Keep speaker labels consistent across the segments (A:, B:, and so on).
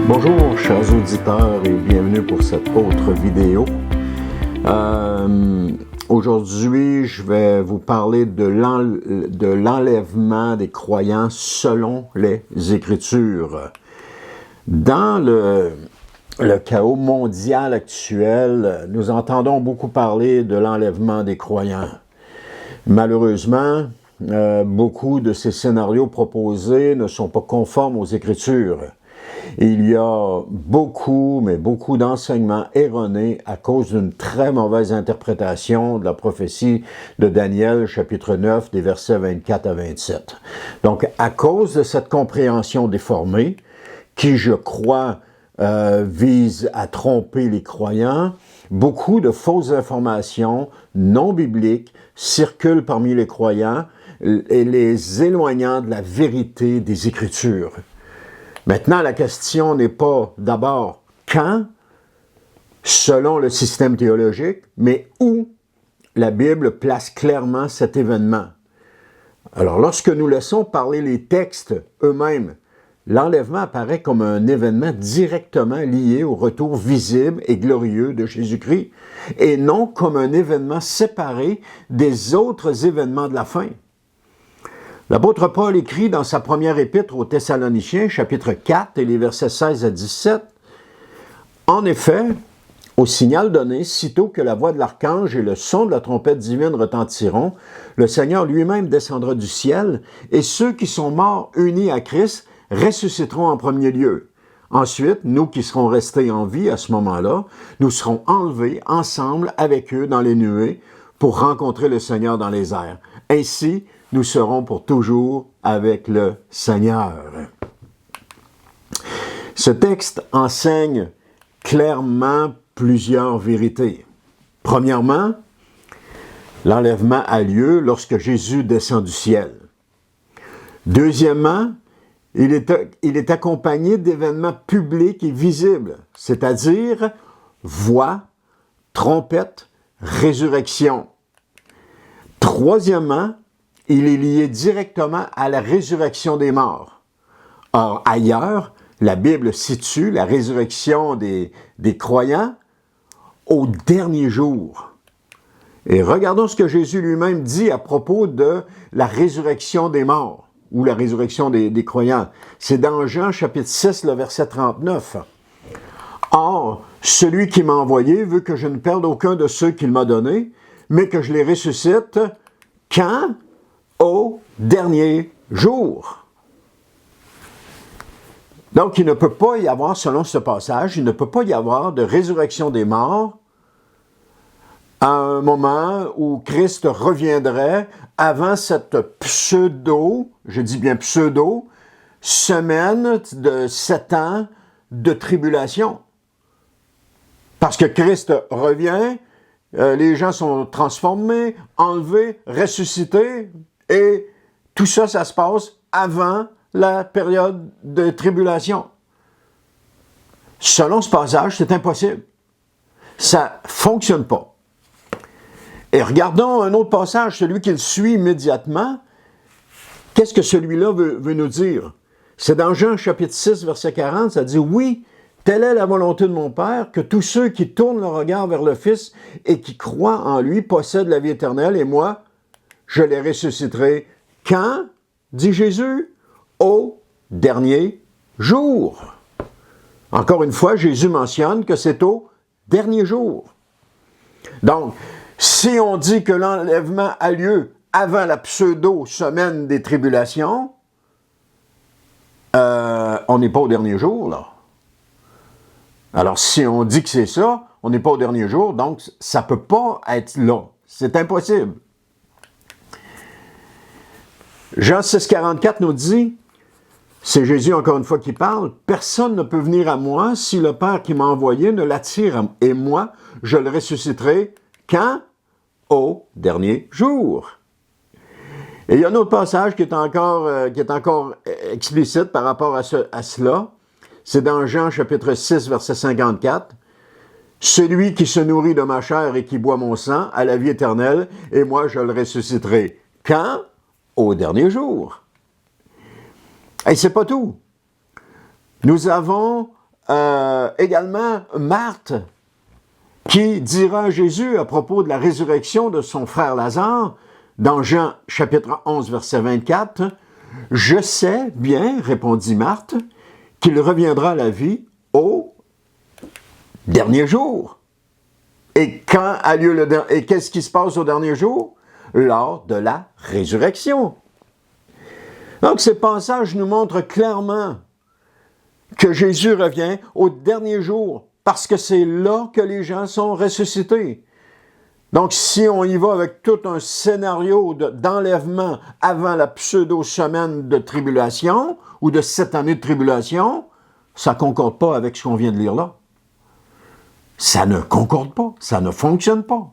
A: Bonjour chers auditeurs et bienvenue pour cette autre vidéo. Aujourd'hui, je vais vous parler de l'enlèvement des croyants selon les Écritures. Dans le chaos mondial actuel, nous entendons beaucoup parler de l'enlèvement des croyants. Malheureusement, beaucoup de ces scénarios proposés ne sont pas conformes aux Écritures. Il y a beaucoup d'enseignements erronés à cause d'une très mauvaise interprétation de la prophétie de Daniel, chapitre 9, des versets 24 à 27. Donc, à cause de cette compréhension déformée, qui, je crois, vise à tromper les croyants, beaucoup de fausses informations non bibliques circulent parmi les croyants et les éloignant de la vérité des Écritures. Maintenant, la question n'est pas d'abord quand, selon le système théologique, mais où la Bible place clairement cet événement. Alors, lorsque nous laissons parler les textes eux-mêmes, l'enlèvement apparaît comme un événement directement lié au retour visible et glorieux de Jésus-Christ, et non comme un événement séparé des autres événements de la fin. L'apôtre Paul écrit dans sa première épître aux Thessaloniciens, chapitre 4, et les versets 16 à 17, « En effet, au signal donné, sitôt que la voix de l'archange et le son de la trompette divine retentiront, le Seigneur lui-même descendra du ciel, et ceux qui sont morts unis à Christ ressusciteront en premier lieu. Ensuite, nous qui serons restés en vie à ce moment-là, nous serons enlevés ensemble avec eux dans les nuées pour rencontrer le Seigneur dans les airs. Ainsi, nous serons pour toujours avec le Seigneur. » Ce texte enseigne clairement plusieurs vérités. Premièrement, l'enlèvement a lieu lorsque Jésus descend du ciel. Deuxièmement, il est accompagné d'événements publics et visibles, c'est-à-dire voix, trompette, résurrection. Troisièmement, il est lié directement à la résurrection des morts. Or, ailleurs, la Bible situe la résurrection des croyants au dernier jour. Et regardons ce que Jésus lui-même dit à propos de la résurrection des morts, ou la résurrection des croyants. C'est dans Jean chapitre 6, le verset 39. « Or, celui qui m'a envoyé veut que je ne perde aucun de ceux qu'il m'a donnés, mais que je les ressuscite quand? Au dernier jour. » Donc, il ne peut pas y avoir, selon ce passage, il ne peut pas y avoir de résurrection des morts à un moment où Christ reviendrait avant cette pseudo, je dis bien pseudo, semaine de 7 ans de tribulation. Parce que Christ revient, les gens sont transformés, enlevés, ressuscités, et tout ça, ça se passe avant la période de tribulation. Selon ce passage, c'est impossible. Ça ne fonctionne pas. Et regardons un autre passage, celui qui le suit immédiatement. Qu'est-ce que celui-là veut nous dire? C'est dans Jean chapitre 6, verset 40, ça dit « Oui, telle est la volonté de mon Père, que tous ceux qui tournent le regard vers le Fils et qui croient en lui possèdent la vie éternelle, et moi, je les ressusciterai. » Quand, dit Jésus? Au dernier jour. Encore une fois, Jésus mentionne que c'est au dernier jour. Donc, si on dit que l'enlèvement a lieu avant la pseudo-semaine des tribulations, on n'est pas au dernier jour, là. Alors, si on dit que c'est ça, on n'est pas au dernier jour, donc ça ne peut pas être là. C'est impossible. Jean 6, 44 nous dit, c'est Jésus encore une fois qui parle, « Personne ne peut venir à moi si le Père qui m'a envoyé ne l'attire, et moi, je le ressusciterai quand? Au dernier jour. » Et il y a un autre passage qui est encore explicite par rapport à cela. C'est dans Jean chapitre 6, verset 54. « Celui qui se nourrit de ma chair et qui boit mon sang a la vie éternelle, et moi je le ressusciterai. » Quand? Au dernier jour. Et c'est pas tout. Nous avons également Marthe, qui dira à Jésus à propos de la résurrection de son frère Lazare, dans Jean chapitre 11, verset 24, « Je sais bien, répondit Marthe, qu'il reviendra à la vie au dernier jour. » Et quand a lieu et qu'est-ce qui se passe au dernier jour? Lors de la résurrection. Donc, ces passages nous montrent clairement que Jésus revient au dernier jour, parce que c'est là que les gens sont ressuscités. Donc, si on y va avec tout un scénario d'enlèvement avant la pseudo-semaine de tribulation, ou de 7 années de tribulation, ça ne concorde pas avec ce qu'on vient de lire là. Ça ne concorde pas, ça ne fonctionne pas.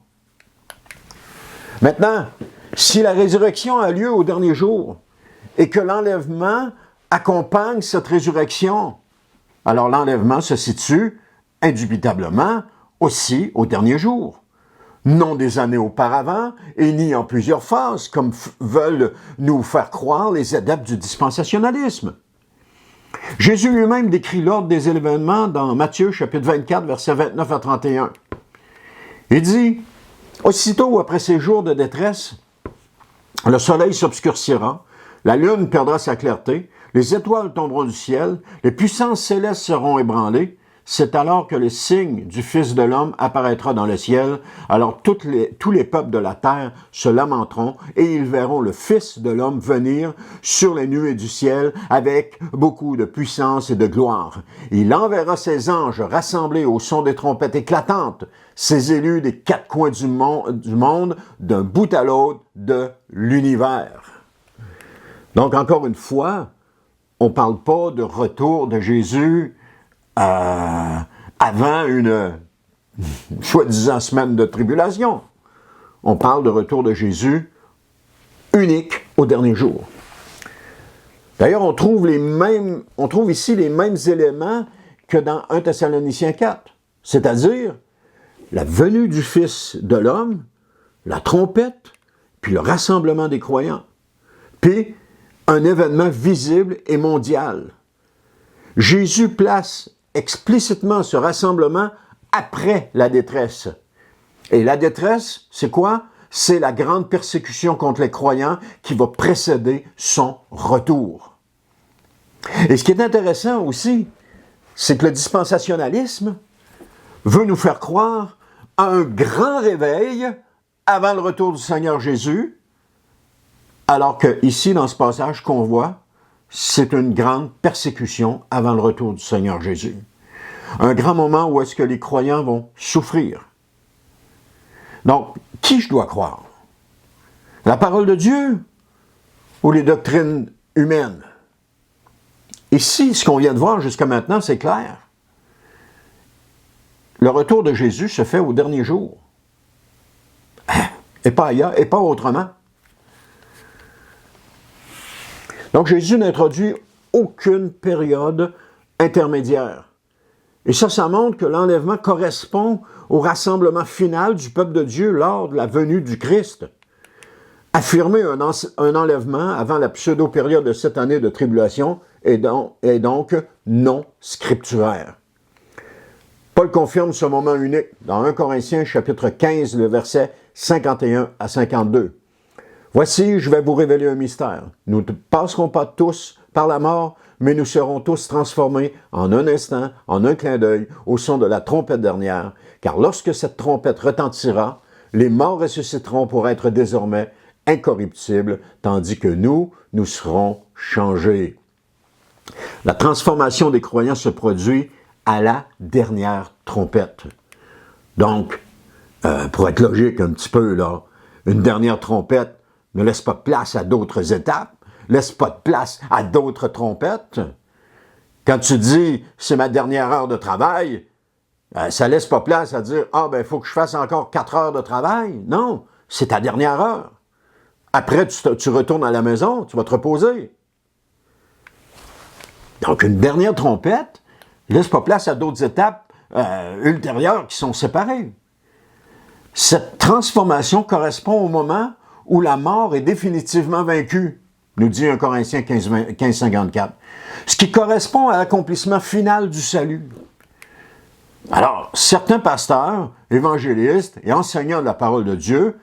A: Maintenant, si la résurrection a lieu au dernier jour, et que l'enlèvement accompagne cette résurrection, alors l'enlèvement se situe indubitablement aussi au dernier jour. Non des années auparavant, et ni en plusieurs phases, comme veulent nous faire croire les adeptes du dispensationalisme. Jésus lui-même décrit l'ordre des événements dans Matthieu, chapitre 24, versets 29 à 31. Il dit, « Aussitôt après ces jours de détresse, le soleil s'obscurcira, la lune perdra sa clarté, les étoiles tomberont du ciel, les puissances célestes seront ébranlées. C'est alors que le signe du Fils de l'homme apparaîtra dans le ciel. Alors tous les peuples de la terre se lamenteront et ils verront le Fils de l'homme venir sur les nuées du ciel avec beaucoup de puissance et de gloire. Il enverra ses anges rassemblés au son des trompettes éclatantes, ses élus des 4 coins du monde, d'un bout à l'autre de l'univers. » Donc, encore une fois, on ne parle pas de retour de Jésus avant une soi-disant semaine de tribulation. On parle de retour de Jésus unique au dernier jour. D'ailleurs, on trouve ici les mêmes éléments que dans 1 Thessaloniciens 4, c'est-à-dire la venue du Fils de l'homme, la trompette, puis le rassemblement des croyants, puis un événement visible et mondial. Jésus place explicitement ce rassemblement après la détresse. Et la détresse, c'est quoi? C'est la grande persécution contre les croyants qui va précéder son retour. Et ce qui est intéressant aussi, c'est que le dispensationalisme veut nous faire croire à un grand réveil avant le retour du Seigneur Jésus, alors que ici, dans ce passage qu'on voit, c'est une grande persécution avant le retour du Seigneur Jésus. Un grand moment où est-ce que les croyants vont souffrir. Donc, qui je dois croire? La parole de Dieu ou les doctrines humaines? Ici, ce qu'on vient de voir jusqu'à maintenant, c'est clair. Le retour de Jésus se fait au dernier jour. Et pas ailleurs, et pas autrement. Donc, Jésus n'introduit aucune période intermédiaire. Et ça montre que l'enlèvement correspond au rassemblement final du peuple de Dieu lors de la venue du Christ. Affirmer un enlèvement avant la pseudo-période de 7 années de tribulation est donc non scripturaire. Paul confirme ce moment unique dans 1 Corinthiens chapitre 15, le verset 51 à 52. « Voici, je vais vous révéler un mystère. Nous ne passerons pas tous par la mort, mais nous serons tous transformés en un instant, en un clin d'œil, au son de la trompette dernière. Car lorsque cette trompette retentira, les morts ressusciteront pour être désormais incorruptibles, tandis que nous serons changés. » La transformation des croyants se produit à la dernière trompette. Donc, pour être logique un petit peu, là, une dernière trompette ne laisse pas de place à d'autres étapes, laisse pas de place à d'autres trompettes. Quand tu dis « c'est ma dernière heure de travail », ça laisse pas place à dire « ah, ben, il faut que je fasse encore 4 heures de travail ». Non, c'est ta dernière heure. Après, tu retournes à la maison, tu vas te reposer. Donc, une dernière trompette ne laisse pas place à d'autres étapes ultérieures qui sont séparées. Cette transformation correspond au moment où la mort est définitivement vaincue. nous dit 1 Corinthiens 15:54, ce qui correspond à l'accomplissement final du salut. Alors, certains pasteurs, évangélistes et enseignants de la parole de Dieu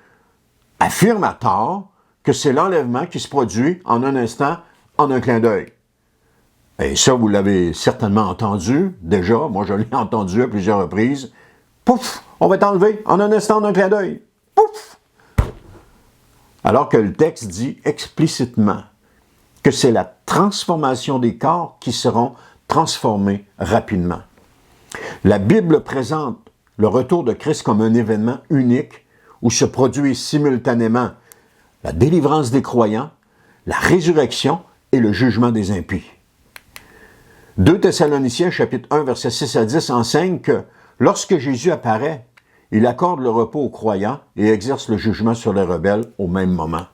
A: affirment à tort que c'est l'enlèvement qui se produit en un instant, en un clin d'œil. Et ça, vous l'avez certainement entendu déjà, moi je l'ai entendu à plusieurs reprises. Pouf, on va t'enlever en un instant, en un clin d'œil. Pouf! Alors que le texte dit explicitement que c'est la transformation des corps qui seront transformés rapidement. La Bible présente le retour de Christ comme un événement unique où se produit simultanément la délivrance des croyants, la résurrection et le jugement des impies. 2 Thessaloniciens, chapitre 1, versets 6 à 10, enseigne que lorsque Jésus apparaît, il accorde le repos aux croyants et exerce le jugement sur les rebelles au même moment.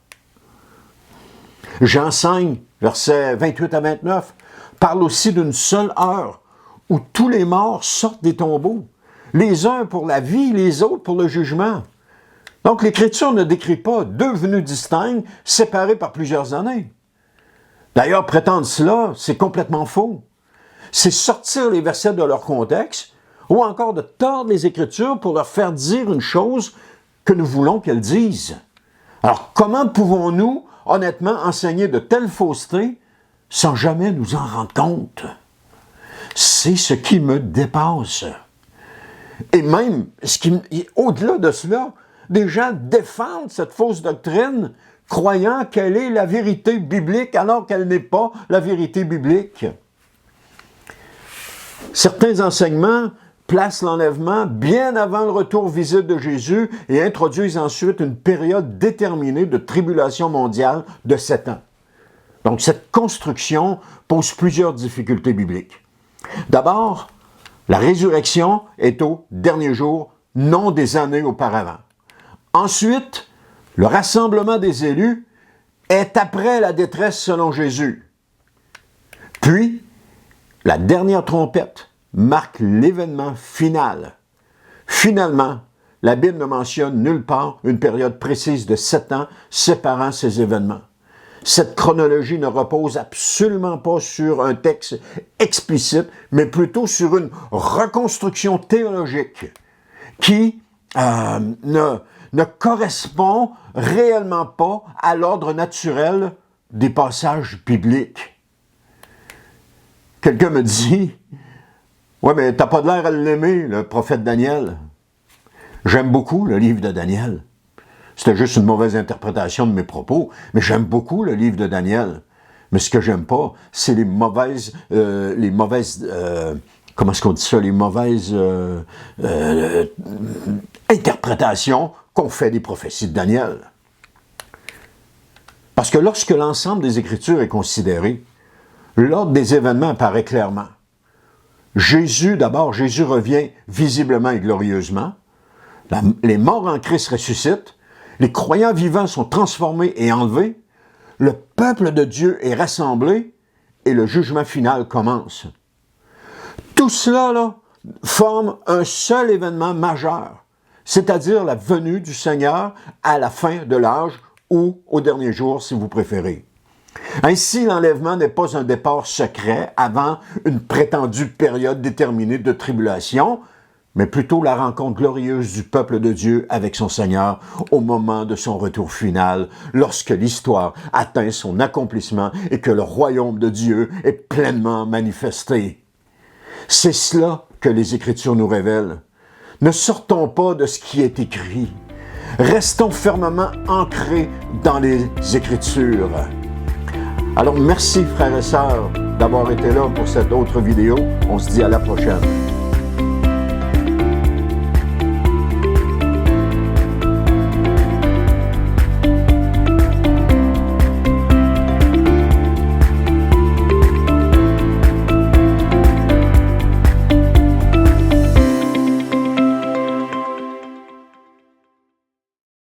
A: Jean 5, versets 28 à 29, parle aussi d'une seule heure où tous les morts sortent des tombeaux, les uns pour la vie, les autres pour le jugement. Donc l'Écriture ne décrit pas deux venues distinctes, séparées par plusieurs années. D'ailleurs, prétendre cela, c'est complètement faux. C'est sortir les versets de leur contexte ou encore de tordre les Écritures pour leur faire dire une chose que nous voulons qu'elles disent. Alors, comment pouvons-nous, honnêtement, enseigner de telles faussetés sans jamais nous en rendre compte? C'est ce qui me dépasse. Et même, au-delà de cela, des gens défendent cette fausse doctrine, croyant qu'elle est la vérité biblique alors qu'elle n'est pas la vérité biblique. Certains enseignements placent l'enlèvement bien avant le retour visible de Jésus et introduisent ensuite une période déterminée de tribulation mondiale de 7 ans. Donc cette construction pose plusieurs difficultés bibliques. D'abord, la résurrection est au dernier jour, non des années auparavant. Ensuite, le rassemblement des élus est après la détresse selon Jésus. Puis, la dernière trompette marque l'événement final. Finalement, la Bible ne mentionne nulle part une période précise de 7 ans séparant ces événements. Cette chronologie ne repose absolument pas sur un texte explicite, mais plutôt sur une reconstruction théologique qui ne correspond réellement pas à l'ordre naturel des passages bibliques. Quelqu'un me dit, « Ouais, mais t'as pas de l'air à l'aimer, le prophète Daniel. » J'aime beaucoup le livre de Daniel. C'était juste une mauvaise interprétation de mes propos, mais j'aime beaucoup le livre de Daniel. Mais ce que j'aime pas, c'est les mauvaises comment est-ce qu'on dit ça, les mauvaises interprétations qu'on fait des prophéties de Daniel. Parce que lorsque l'ensemble des Écritures est considéré, l'ordre des événements apparaît clairement. Jésus revient visiblement et glorieusement. Les morts en Christ ressuscitent. Les croyants vivants sont transformés et enlevés. Le peuple de Dieu est rassemblé et le jugement final commence. Tout cela forme un seul événement majeur, c'est-à-dire la venue du Seigneur à la fin de l'âge ou au dernier jour, si vous préférez. Ainsi, l'enlèvement n'est pas un départ secret avant une prétendue période déterminée de tribulation, mais plutôt la rencontre glorieuse du peuple de Dieu avec son Seigneur au moment de son retour final, lorsque l'histoire atteint son accomplissement et que le royaume de Dieu est pleinement manifesté. C'est cela que les Écritures nous révèlent. Ne sortons pas de ce qui est écrit. Restons fermement ancrés dans les Écritures. Alors merci frères et sœurs d'avoir été là pour cette autre vidéo. On se dit à la prochaine.